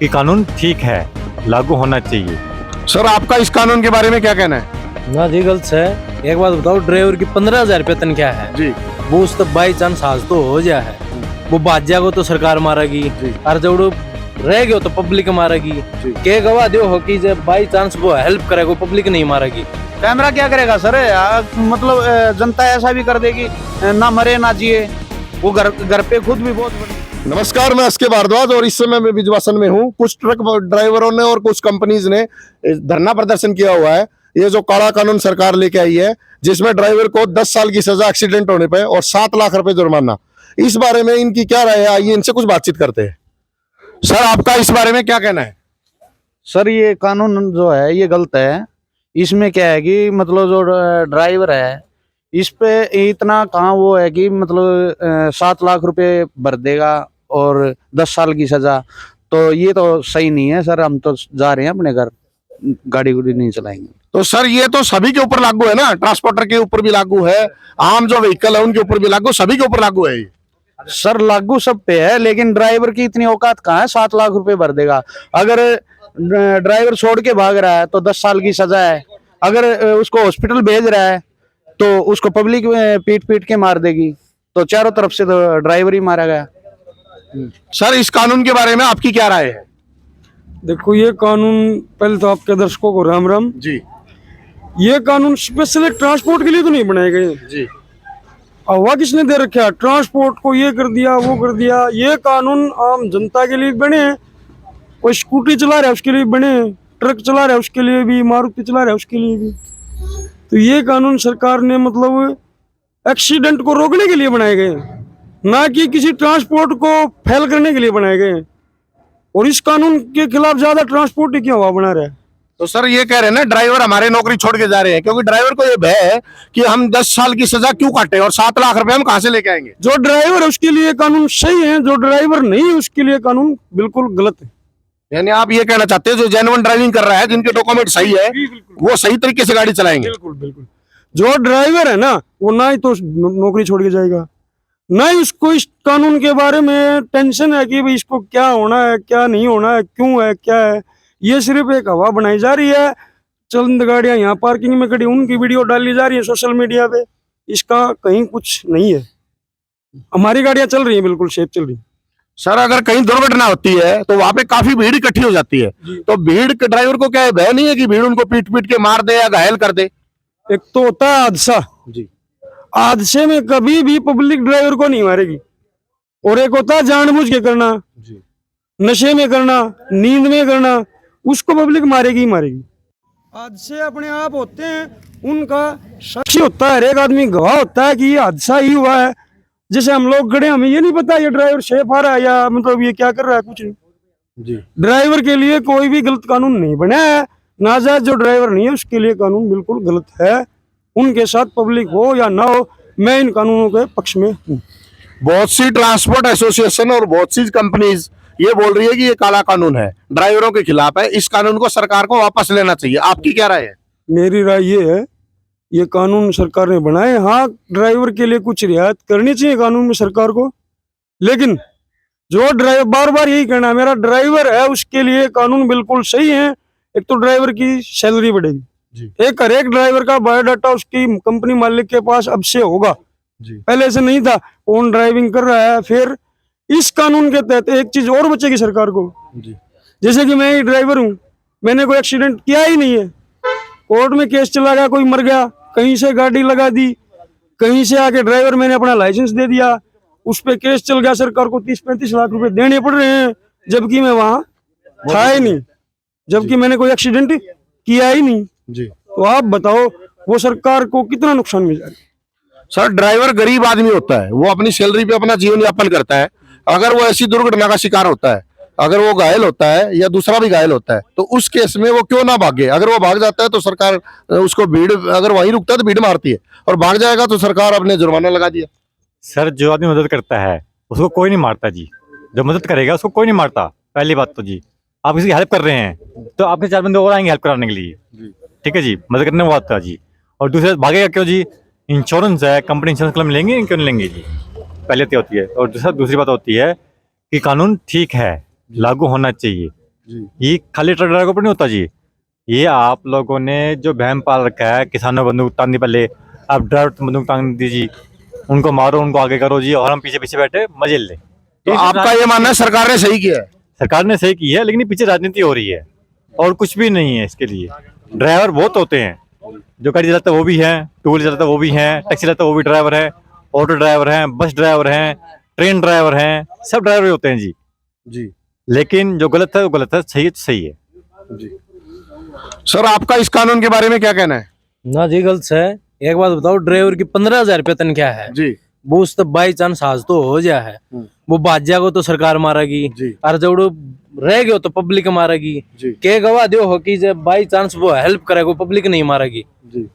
कि कानून ठीक है, लागू होना चाहिए। सर आपका इस कानून के बारे में क्या कहना है? ना जी गलत है। एक बात बताओ, ड्राइवर की 15,000 वेतन क्या है जी वो उस तक बाई चांस हाज तो हो जाए है, वो बाज्या को तो सरकार मारेगी और जब रह गयो तो पब्लिक मारेगी। के गवा दो हो कि जब बाई चांस वो हेल्प करेगा पब्लिक नहीं मारेगी। कैमरा क्या करेगा सर? मतलब जनता ऐसा भी कर देगी, ना मरे ना जिए, वो घर पे खुद भी बहुत बड़ी। नमस्कार, मैं एसके भारद्वाज और इस समय मैं बिजवासन में हूँ। कुछ ट्रक ड्राइवरों ने और कुछ कंपनीज ने धरना प्रदर्शन किया हुआ है। ये जो काला कानून सरकार लेके आई है, जिसमें ड्राइवर को 10 साल की सजा एक्सीडेंट होने पे और 7 लाख रुपए जुर्माना, इस बारे में इनकी क्या राय है, आइए इनसे कुछ बातचीत करते हैं। सर आपका इस बारे में क्या कहना है? सर ये कानून जो है ये गलत है। इसमें क्या है कि मतलब जो ड्राइवर है इस पे इतना कहाँ वो है कि मतलब 7 लाख रुपए भर देगा और 10 साल की सजा, तो ये तो सही नहीं है सर। हम तो जा रहे हैं अपने घर, गाड़ी गुड़ी नहीं चलाएंगे। तो सर ये तो सभी के ऊपर लागू है ना, ट्रांसपोर्टर के ऊपर भी लागू है, आम जो व्हीकल है उनके ऊपर भी लागू, सभी के ऊपर लागू है ये। सर लागू सब पे है, लेकिन ड्राइवर की इतनी औकात कहाँ है 7 लाख रुपए भर देगा। अगर ड्राइवर छोड़ के भाग रहा है तो 10 साल की सजा है। अगर उसको हॉस्पिटल भेज रहा है तो उसको पब्लिक पीट पीट के मार देगी। तो चारों तरफ से तो ड्राइवर ही मारा गया। सर इस कानून के बारे में आपकी क्या राय है? देखो, ये कानून, पहले तो आपके दर्शकों को राम राम। जी ये कानून स्पेशली ट्रांसपोर्ट के लिए तो नहीं बनाए गए। जी हवा किसने दे रखा है? ट्रांसपोर्ट को ये कर दिया, वो कर दिया। ये कानून आम जनता के लिए बने। कोई स्कूटी चला रहा है उसके लिए बने, ट्रक चला रहा है उसके लिए भी, मारुति चला रहा है उसके लिए भी। तो ये कानून सरकार ने मतलब एक्सीडेंट को रोकने के लिए बनाए गए, ना कि किसी ट्रांसपोर्ट को फेल करने के लिए बनाए गए। और इस कानून के खिलाफ ज्यादा ट्रांसपोर्ट ही क्यों हवा बना रहा है? तो सर ये कह रहे हैं ना, ड्राइवर हमारे नौकरी छोड़ के जा रहे हैं, क्योंकि ड्राइवर को ये भय है कि हम 10 साल की सजा क्यों काटे और 7 लाख रुपए हम कहां से लेके आएंगे। जो ड्राइवर है उसके लिए कानून सही है, जो ड्राइवर नहीं है उसके लिए कानून बिल्कुल गलत है। यानी आप ये कहना चाहते हैं जो जेन्युइन ड्राइविंग कर रहा है, जिनके डॉक्यूमेंट सही है, वो सही तरीके से गाड़ी चलाएंगे। बिल्कुल बिल्कुल। जो ड्राइवर है ना, वो ना ही तो नौकरी छोड़ के जाएगा, ना ही उसको इस कानून के बारे में टेंशन है कि भाई इसको क्या होना है, क्या नहीं होना है, क्यों है, क्या है। ये सिर्फ एक हवा बनाई जा रही है। चंद गाड़ियां यहाँ पार्किंग में खड़ी, उनकी वीडियो डाली जा रही है सोशल मीडिया पे। इसका कहीं कुछ नहीं है। हमारी गाड़ियां चल रही हैं, बिल्कुल सेफ चल रही है। सर अगर कहीं दुर्घटना होती है तो वहां पे काफी भीड़ इकट्ठी हो जाती है, तो भीड़ के ड्राइवर को क्या भय नहीं है कि भीड़ उनको पीट पीट के मार दे या घायल कर दे? एक तो होता है हादसा जी, हादसे में कभी भी पब्लिक ड्राइवर को नहीं मारेगी। और एक होता है जानबूझ के करना, नशे में करना, नींद में करना, उसको पब्लिक मारेगी ही मारेगी। हादसे अपने आप होते हैं, उनका साक्षी होता है, हर एक आदमी गवाह होता है कि ये हादसा ही हुआ है। जैसे हम लोग खड़े, हमें ये नहीं पता ये ड्राइवर सेफ आ रहा है या मतलब ये क्या कर रहा है, कुछ नहीं। जी ड्राइवर के लिए कोई भी गलत कानून नहीं बना है। नाजायज जो ड्राइवर नहीं है उसके लिए कानून बिल्कुल गलत है। उनके साथ पब्लिक हो या ना हो, मैं इन कानूनों के पक्ष में हूँ। बहुत सी ट्रांसपोर्ट एसोसिएशन और बहुत सी कंपनीज ये बोल रही है कि ये काला कानून है, ड्राइवरों के खिलाफ है, इस कानून को सरकार को वापस लेना चाहिए। आपकी क्या राय है? मेरी राय ये है, ये कानून सरकार ने बनाए, हाँ ड्राइवर के लिए कुछ रियायत करनी चाहिए कानून में सरकार को। लेकिन जो ड्राइवर, बार बार यही कहना, मेरा ड्राइवर है उसके लिए कानून बिल्कुल सही है। एक तो ड्राइवर की सैलरी बढ़ेगी, एक हर एक ड्राइवर का बायोडाटा उसकी कंपनी मालिक के पास अब से होगा। पहले से नहीं था, कौन ड्राइविंग कर रहा है। फिर इस कानून के तहत एक चीज और बचेगी सरकार को। जैसे कि मैं ही ड्राइवर हूँ, मैंने कोई एक्सीडेंट किया ही नहीं है, कोर्ट में केस चला गया, कोई मर गया, कहीं से गाड़ी लगा दी, कहीं से आके ड्राइवर मैंने अपना लाइसेंस दे दिया, उस पे केस चल गया, सरकार को 30-35 लाख रुपए देने पड़ रहे हैं, जबकि मैं वहां था ही नहीं, जबकि मैंने कोई एक्सीडेंट किया ही नहीं। तो आप बताओ वो सरकार को कितना नुकसान मिल जाएगा? सर ड्राइवर गरीब आदमी होता है, वो अपनी सैलरी पे अपना जीवन यापन करता है। अगर वो ऐसी दुर्घटना का शिकार होता है, अगर वो घायल होता है या दूसरा भी घायल होता है, तो उस केस में वो क्यों ना भागे? अगर वो भाग जाता है तो सरकार उसको भीड़, अगर वहीं रुकता है तो भीड़ मारती है, और भाग जाएगा तो सरकार अपने जुर्माना लगा दिया। सर जो आदमी मदद करता है उसको कोई नहीं मारता जी, जो मदद करेगा उसको कोई नहीं मारता। पहली बात तो जी, आप किसी की हेल्प कर रहे हैं तो आपके 4 बंदे और आएंगे हेल्प कराने के लिए, ठीक है जी, मदद करने वो आता है जी। और दूसरा भागेगा क्यों जी? इंश्योरेंस है, कंपनी इंश्योरेंस क्लेम लेंगे, क्यों नहीं लेंगे जी, पहले तो होती है। और दूसरी बात होती है कि कानून ठीक है, लागू होना चाहिए। ये खाली ट्रक ड्राइवर पर नहीं होता जी। ये आप लोगों ने जो बहम पाल रखा है, किसानों को बंदूक तान दी पहले, अब ड्राइवर को बंदूक तान दीजिए, उनको मारो, उनको आगे करो जी, और हम पीछे पीछे बैठे मजे ले। तो आपका ये मानना है सरकार ने सही किया है? सरकार ने सही की है, लेकिन ये पीछे राजनीति हो रही है और कुछ भी नहीं है इसके लिए। ड्राइवर बहुत होते हैं, जो गाड़ी चलाता है वो भी है, टू व्हीलर चलाता है वो भी है, टैक्सी चलाता है वो भी ड्राइवर है, ऑटो ड्राइवर हैं, बस ड्राइवर हैं, ट्रेन ड्राइवर हैं, सब ड्राइवर ही होते हैं जी। जी लेकिन जो गलत है वो गलत है, सही है तो सही है। सर, आपका इस कानून के बारे में क्या कहना है? ना जी गलत है। एक बात बताओ, ड्राइवर की 15,000 रुपये तनख्वाह है, जी वो उस तब बाई चांस हाज तो हो जाए है, वो बादशाह को तो सरकार मारेगी, जी और जब रह गयो तो पब्लिक मारेगी। जी के गवाह दो हो कि जब बाई चांस वो हेल्प करेगा, पब्लिक नहीं मारेगी। जी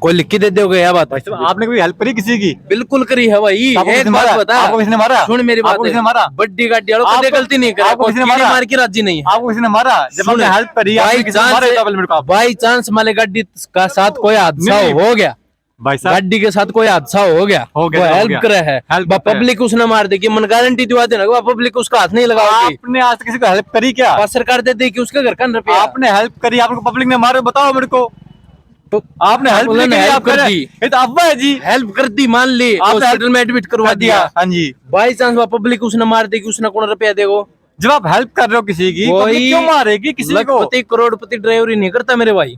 कोई लिख के दे दोगे यह बात? आपने कभी हेल्प करी किसी की? बिल्कुल करी है भाई। आपको एक किसने बात मारा? बता, आपको किसने मारा? सुन मेरी बात, आपको किसने मारा? बड्डी गाड़ी वालों कभी गलती नहीं करे, आपको किसने कीड़ी मारा? मार के राजी नहीं है। आपको किसी ने मारा? जब सुन, आपने हेल्प करी, आपने किसी ने मारा ये तो मेरे को आप। बाई चांस माले गाड़ी का साथ कोई हादसा नहीं। हो गया, भाई साहब गाड़ी के साथ कोई हादसा हो गया, हो गया, वो हो हेल्प गया। करे है, हेल्प करता है। पब्लिक उसने मार देगी, मन गारंटी दिवा देना पब्लिक उसका हाथ नहीं लगाओगी। आपने आज तक किसी को हेल्प करी क्या? और सरकार दे देगी उसके घर का रुपया। आपने हेल्प करी, आपको पब्लिक ने मारे, बताओ मेरे को। आपने हेल्प उन्होंने नहीं करी, help आप कर कर दी। ये तो अफवाह है जी। हेल्प कर दी, मान ली आपने हॉस्पिटल में एडमिट करवा कर दिया, हाँ जी। बाई चांस वो पब्लिक उसने मार देगी, उसने कौन रुपया देगो? जब आप हेल्प कर रहे हो किसी की, वही पब्लिक क्यों मारेगी किसी को? लखपति करोड़पति ड्राइवरी नहीं करता मेरे भाई।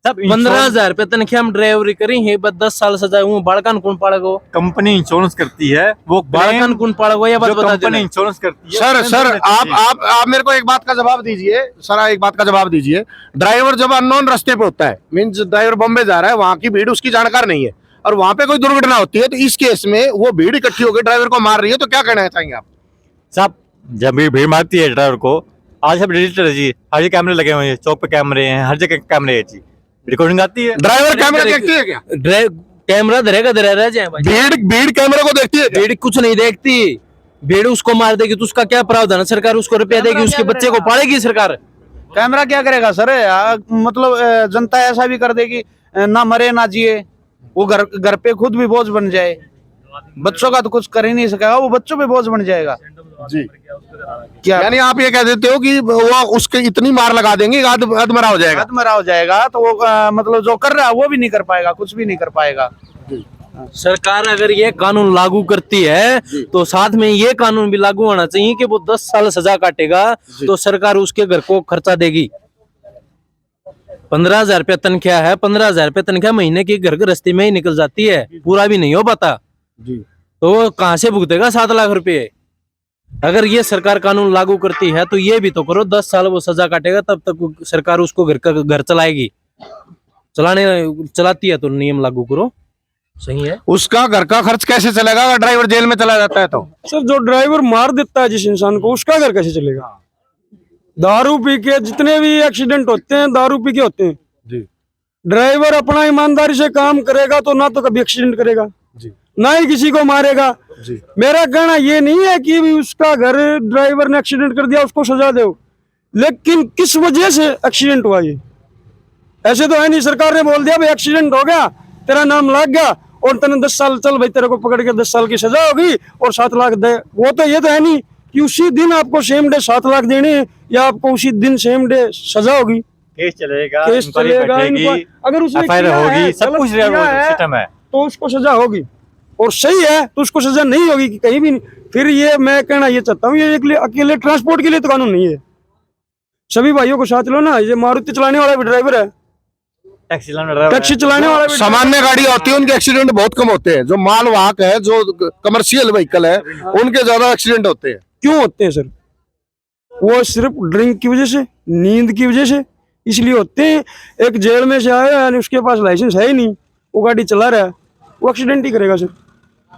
सब 15,000 रुपये तनख्वाह में ड्राइवरी करी है, बस 10 साल सजा हूँ, बालकान कौन पाड़ेगो? कंपनी इंश्योरेंस करती है, वो बालकान कौन पाड़ेगो ये बात बता कंपनी देना। इंश्योरेंस करती है। सर सर आप मेरे को एक बात का जवाब दीजिए। सर एक बात का जवाब दीजिए। ड्राइवर जब अननोन रास्ते पे होता है, मीन्स ड्राइवर बॉम्बे जा रहा है, वहां की भीड़ उसकी जानकार नहीं है, और वहां पे कोई दुर्घटना होती है, तो इस केस में वो भीड़ इकट्ठी होकर ड्राइवर को मार रही है, तो क्या कहना चाहेंगे आप? साहब जब भी भीड़ मारती है ड्राइवर को, आज सब डिजिटल है जी, हर जगह कैमरे लगे हुए हैं, चौक पे कैमरे हैं, हर जगह कैमरे है जी, रिकॉर्डिंग आती है। ड्राइवर कैमरा देखती है क्या? कैमरा धरेगा धरे रह जाए भाई। भीड़ कैमरे को देखती है क्या? भीड़ कुछ नहीं देखती, भीड़ उसको मार देगी तो उसका क्या प्रावधान है? सरकार उसको रुपया देगी, उसके बच्चे को पालेगी सरकार। कैमरा क्या करेगा सर? मतलब जनता ऐसा भी कर देगी, ना मरे ना जिए, वो घर पे खुद भी बोझ बन जाए। बच्चों का तो कुछ कर ही नहीं सकेगा, वो बच्चों पे बोझ बन जाएगा जी। क्या? यानी आप ये कह देते हो कि वो उसके इतनी मार लगा देंगे कि अधमरा हो जाएगा। मरा हो जाएगा, तो वो मतलब जो कर रहा है वो भी नहीं कर पाएगा, कुछ भी नहीं कर पाएगा। सरकार अगर ये कानून लागू करती है तो साथ में ये कानून भी लागू होना चाहिए कि वो 10 साल सजा काटेगा तो सरकार उसके घर को खर्चा देगी। 15,000 रुपया तनख्वाह है, 15,000 रुपया तनख्वाह महीने की घर गृहस्थी में ही निकल जाती है, पूरा भी नहीं हो पाता, तो वो कहाँ से भुगतेगा 7 लाख रुपए? अगर ये सरकार कानून लागू करती है तो ये भी तो करो, 10 साल वो सजा काटेगा, तब तक सरकार उसको घर चलाएगी। चलाती है तो नियम लागू करो, सही है। उसका घर का खर्च कैसे चलेगा अगर ड्राइवर जेल में चला जाता है तो? सर जो ड्राइवर मार देता है जिस इंसान को, उसका घर कैसे चलेगा? दारू पी के जितने भी एक्सीडेंट होते हैं दारू पी के होते हैं जी। ड्राइवर अपना ईमानदारी से काम करेगा तो ना तो कभी एक्सीडेंट करेगा जी। ना ही किसी को मारेगा जी। मेरा कहना ये नहीं है कि भी उसका घर ड्राइवर ने एक्सीडेंट कर दिया उसको सजा दो, लेकिन किस वजह से एक्सीडेंट हुआ ये ऐसे तो है नहीं। सरकार ने बोल दिया भाई एक्सीडेंट हो गया, तेरा नाम लग गया और तेने 10 साल चल भाई, तेरे को पकड़ के 10 साल की सजा होगी और 7 लाख दे। वो तो ये तो है नहीं कि उसी दिन आपको सेम डे 7 लाख देने हैं या आपको उसी दिन सेम डे सजा होगी। केस चलेगा, केस इंक्वायरी चलेगा, बैठेगी, अगर उसने FIR किया होगी, है, सब गलत कुछ किया है, सिस्टम है। तो उसको सजा होगी, और सही है तो उसको सजा नहीं होगी कि कहीं भी नहीं। फिर ये मैं कहना ये चाहता हूँ, ये अकेले ट्रांसपोर्ट के लिए तो कानून नहीं है, सभी भाइयों को साथ लो ना। ये मारुति चलाने वाला भी ड्राइवर है, टैक्सी चलाने वाला भी सामान्य गाड़ी होती है उनके एक्सीडेंट बहुत कम होते हैं, जो माल वाहक है, जो कमर्शियल व्हीकल है, उनके ज्यादा एक्सीडेंट होते हैं। क्यों होते हैं सर? वो सिर्फ ड्रिंक की वजह से, नींद की वजह से इसलिए होते हैं। एक जेल में से आया यानी उसके पास लाइसेंस है ही नहीं, वो गाड़ी चला रहा है, वो एक्सीडेंट ही करेगा सर।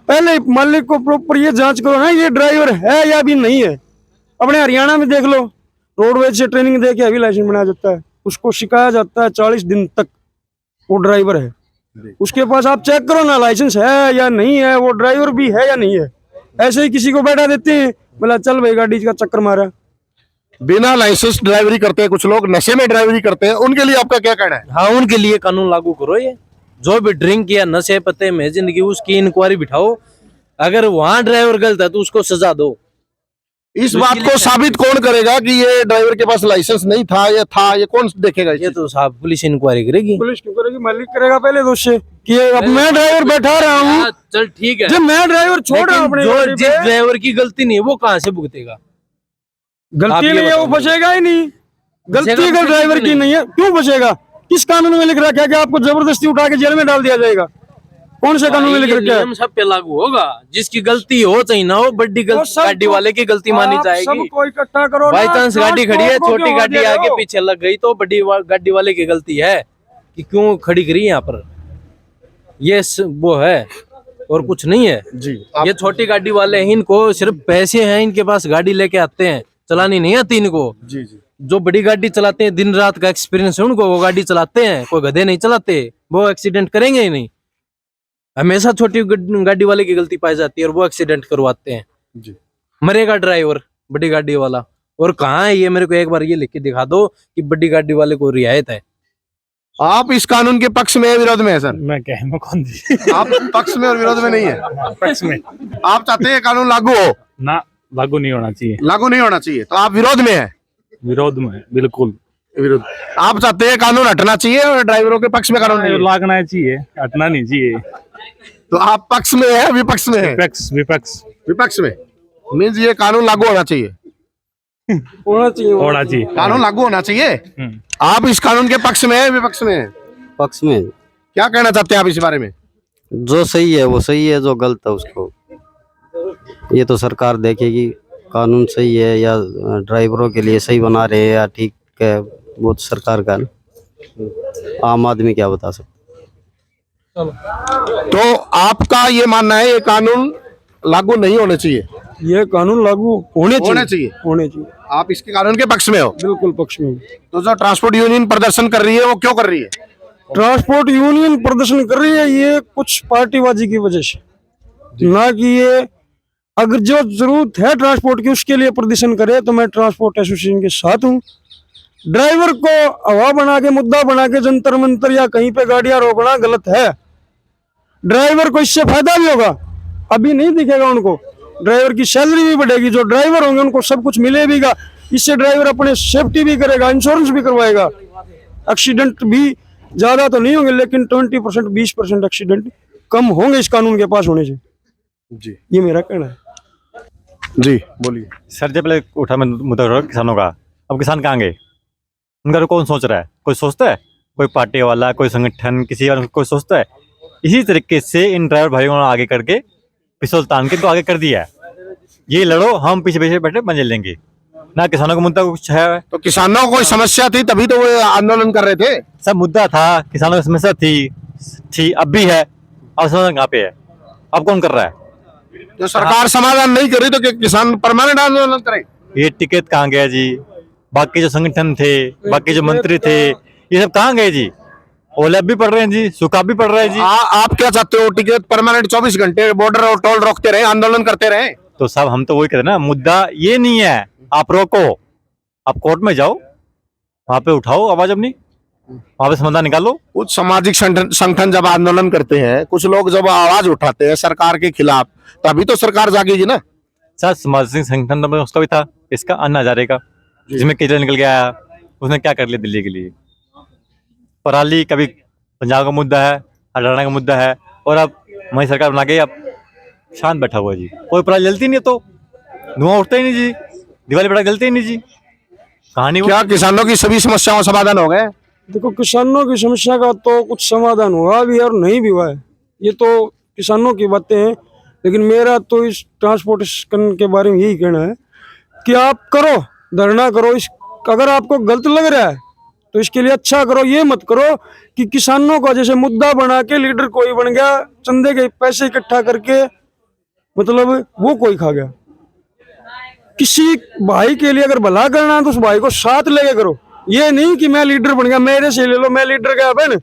पहले मालिक को प्रॉपर ये जांच करो ना ये ड्राइवर है या भी नहीं है। अपने हरियाणा में देख लो, रोडवेज से ट्रेनिंग दे के अभी लाइसेंस बनाया जाता है, उसको सिखाया जाता है 40 दिन तक वो ड्राइवर है, उसके पास आप चेक करो ना लाइसेंस है या नहीं है, वो ड्राइवर भी है या नहीं है। ऐसे ही किसी को बैठा देते हैं, बोला चल भाई गाड़ी का चक्कर मारा। बिना लाइसेंस ड्राइवरी करते हैं, कुछ लोग नशे में ड्राइवरी करते हैं, उनके लिए आपका क्या कहना है? हाँ, उनके लिए कानून लागू करो। ये जो भी ड्रिंक या नशे पते में जिंदगी, उसकी इंक्वायरी बिठाओ, अगर वहां ड्राइवर गलत है तो उसको सजा दो। इस तो बात इसके को लिए साबित कौन करेगा कि ये ड्राइवर के पास लाइसेंस नहीं था या था, ये कौन देखेगा इस ये चीज तो साहब पुलिस इंक्वायरी करेगी। पुलिस क्यों करेगी? मालिक करेगा पहले तो उससे कि ये अब मैं ड्राइवर बैठा रहा हूँ, हाँ, चल ठीक है, जब मैं ड्राइवर छोड़ रहा हूँ लेकिन अपने जो गाड़ी जिस पे, ड्राइवर की गलती नहीं है वो कहाँ से भुगतेगा? आप गलती ये नहीं है वो बताओ बचेगा ही नहीं। गलती बचेगा अगर तो ड्राइवर की नहीं है क्यों बचेगा? किस कानून में लिख रखा है कि आपको जबरदस्ती उठा के जेल में डाल दिया जाएगा? कौन से कानून में लिख ये रखा है? नियम सब पे लागू होगा, जिसकी गलती हो चाहे ना हो, बड़ी वो गलती सब गाड़ी वाले की गलती मानी आप जाएगी। सबको इकट्ठा करो बाई ना, चांस गाड़ी खड़ी है, ट्रांसपोर्ट को छोटी क्यों गाड़ी दे रहे आगे हो? पीछे लग गई तो गाड़ी वाले की गलती है कि क्यों खड़ी करी यहाँ पर, ये वो है और कुछ नहीं है जी ये छोटी गाड़ी वाले हैं, इनको सिर्फ पैसे हैं, इनके पास गाड़ी लेके आते हैं, चलानी नहीं आती इनको। जी जी जो बड़ी गाड़ी चलाते हैं, दिन रात का एक्सपीरियंस है उनको, वो गाड़ी चलाते हैं, कोई गधे नहीं चलाते, वो एक्सीडेंट करेंगे ही नहीं। हमेशा छोटी गाड़ी वाले की गलती पाई जाती है और वो एक्सीडेंट करवाते हैं, जी मरेगा ड्राइवर बड़ी गाड़ी वाला। और कहाँ है ये, मेरे को एक बार ये लिख के दिखा दो कि बड़ी गाड़ी वाले को रियायत है। आप इस कानून के पक्ष में है विरोध में है सर? मैं क्या मैं कौन दी आप पक्ष में और विरोध में नहीं है? पक्ष में आप चाहते हैं कानून लागू हो? ना, लागू नहीं होना चाहिए, लागू नहीं होना चाहिए तो आप विरोध में है? विरोध में बिल्कुल। विरोध। आप चाहते हैं कानून हटना चाहिए और ड्राइवरों के पक्ष में कानून नहीं है? लागना चाहिए, हटना नहीं चाहिए। तो आप पक्ष में है विपक्ष में है? विपक्ष विपक्ष विपक्ष में मीन्स ये कानून लागू होना चाहिए। होना चाहिए होना चाहिए। कानून लागू होना चाहिए। आप इस कानून के पक्ष में है विपक्ष में है? पक्ष में। क्या कहना चाहते हैं आप इस बारे में? जो सही है वो सही है, जो गलत है उसको ये तो सरकार देखेगी, कानून सही है या ड्राइवरों के लिए सही बना रहे हैं या ठीक है, वो तो सरकार का ना। आम आदमी क्या बता सकता। तो आपका ये मानना है ये कानून लागू नहीं होने चाहिए? ये कानून लागू होने चाहिए। होने चाहिए। आप इसके कानून के पक्ष में हो? बिल्कुल पक्ष में। तो जो ट्रांसपोर्ट यूनियन प्रदर्शन कर रही है वो क्यों कर रही है? ट्रांसपोर्ट यूनियन प्रदर्शन कर रही है ये कुछ पार्टीबाजी की वजह से, ना कि ये अगर जो जरूरत है ट्रांसपोर्ट की उसके लिए प्रदर्शन करे तो मैं ट्रांसपोर्ट एसोसिएशन के साथ हूँ। ड्राइवर को हवा बना के, मुद्दा बना के जंतर मंतर या कहीं पे गाड़ियां रोकना गलत है। ड्राइवर को इससे फायदा भी होगा, अभी नहीं दिखेगा उनको, ड्राइवर की सैलरी भी बढ़ेगी, जो ड्राइवर होंगे उनको सब कुछ मिलेगा। इससे ड्राइवर अपने सेफ्टी भी करेगा, इंश्योरेंस भी करवाएगा। एक्सीडेंट भी ज्यादा तो नहीं होंगे लेकिन 20% 20% एक्सीडेंट कम होंगे इस कानून के पास होने से। जी ये मेरा कहना है। जी बोलिए सर। जब पहले उठा मैं मुद्दा उठा किसानों का, अब किसान कहाँ गए? उनका तो कौन सोच रहा है? कोई सोचता है? कोई पार्टी वाला, कोई संगठन, किसी और कोई सोचता है? इसी तरीके से इन ड्राइवर भाइयों ने आगे करके पिस्तौल तान के तो आगे कर दिया है, ये लड़ो, हम पीछे पीछे बैठे मजे लेंगे ना। किसानों का मुद्दा कुछ है? तो किसानों को कोई समस्या थी तभी तो वो आंदोलन कर रहे थे। सब मुद्दा था, किसानों की समस्या थी, अब भी है। अब समाधान कहाँ पे है? अब कौन कर रहा है? जो सरकार समाधान नहीं करी तो किसान परमानेंट आंदोलन करें? ये टिकट कहाँ गया जी? बाकी जो संगठन थे, बाकी जो मंत्री थे, ये सब कहाँ गए जी? ओला भी पड़ रहे हैं जी, सुखा भी पड़ रहा है जी। आप क्या चाहते हो? टिकट परमानेंट 24 घंटे बॉर्डर और टोल रोकते रहे, आंदोलन करते रहे? तो साहब हम तो वही कहते हैं ना, मुद्दा ये नहीं है। आप रोको, आप कोर्ट में जाओ, वहां पे उठाओ आवाज अपनी, वहां पे समाधान निकालो। कुछ सामाजिक संगठन जब आंदोलन करते हैं, कुछ लोग जब आवाज उठाते हैं सरकार के खिलाफ, तभी तो सरकार जागेगी ना। सर सामाजिक संगठन तो उसका भी था, इसका अन्ना हजारे का, जिसमें केजरीवाल निकल गया, उसने क्या कर लिया दिल्ली के लिए? पराली कभी पंजाब का मुद्दा है, हरियाणा का मुद्दा है, और अब हमारी सरकार बना के अब शांत बैठा हुआ है जी। कोई पराली जलती नहीं है तो धुआं उठता ही नहीं जी, दिवाली पटाखे जलते ही नहीं जी। कहानी क्या किसानों की सभी समस्याओं का समाधान हो गए? देखो, किसानों की समस्या का तो कुछ समाधान हुआ भी है और नहीं भी हुआ है, ये तो किसानों की बातें हैं। लेकिन मेरा तो इस ट्रांसपोर्टेशन के बारे में यही कहना है कि आप करो, धरना करो। अगर आपको गलत लग रहा है तो इसके लिए अच्छा करो, ये मत करो कि किसानों को जैसे मुद्दा बना के लीडर कोई बन गया, चंदे के पैसे इकट्ठा करके मतलब वो कोई खा गया। किसी भाई के लिए अगर भला करना है तो उस भाई को साथ लेके करो, ये नहीं कि मैं लीडर बन गया, मेरे से ले लो, मैं लीडर गया। बहन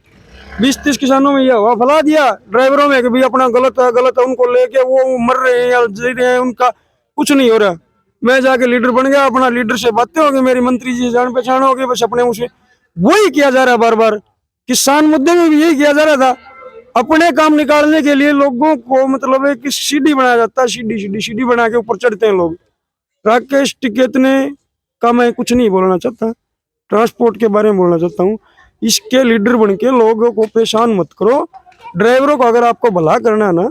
20-30 किसानों में यह हुआ, फैला दिया ड्राइवरों में कि भाई अपना गलत है, उनको लेके वो मर रहे हैं या जी रहे हैं, उनका कुछ नहीं हो रहा। मैं जाके लीडर बन गया, अपना लीडर से बातें होगी, मेरी मंत्री जी से जान पहचान होगी, बस अपने मुझे वही किया जा रहा है बार बार। किसान मुद्दे में भी यही किया जा रहा था, अपने काम निकालने के लिए लोगों को मतलब एक सीढ़ी बनाया जाता है, सीढ़ी बना के ऊपर चढ़ते हैं लोग। राकेश टिकैत ने का मैं कुछ नहीं बोलना चाहता, ट्रांसपोर्ट के बारे में बोलना चाहता हूँ। इसके लीडर बन के लोगों को परेशान मत करो। ड्राइवरों को अगर आपको भला करना है ना,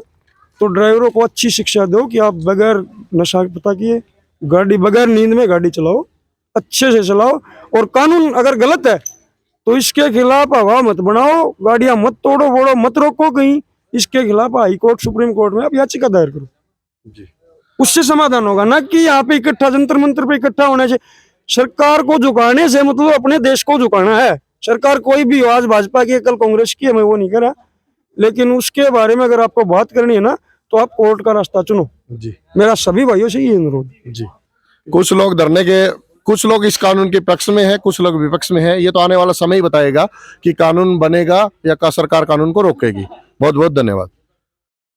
तो ड्राइवरों को अच्छी शिक्षा दो कि आप बगैर नशा पता किए गाड़ी, बगैर नींद में गाड़ी चलाओ, अच्छे से चलाओ। और कानून अगर गलत है तो इसके खिलाफ हवा मत बनाओ, गाड़ियां मत तोड़ो फोड़ो, मत रोको कहीं। इसके खिलाफ हाई कोर्ट, सुप्रीम कोर्ट में आप याचिका दायर करो जी। उससे समाधान होगा, ना कि यहाँ पे इकट्ठा जंतर मंत्र पे इकट्ठा होने से। सरकार को झुकाने से मतलब अपने देश को झुकाना है। सरकार कोई भी हो, आज भाजपा की, कल कांग्रेस की है, मैं वो नहीं कह रहा, लेकिन उसके बारे में अगर आपको बात करनी है ना, तो आप कोर्ट का रास्ता चुनो। जी मेरा सभी भाइयों से ये अनुरोध। जी। कुछ लोग कुछ लोग इस कानून के पक्ष में है, कुछ लोग विपक्ष में है। ये तो आने वाला समय ही बताएगा कि कानून बनेगा या सरकार कानून को रोकेगी। बहुत बहुत धन्यवाद।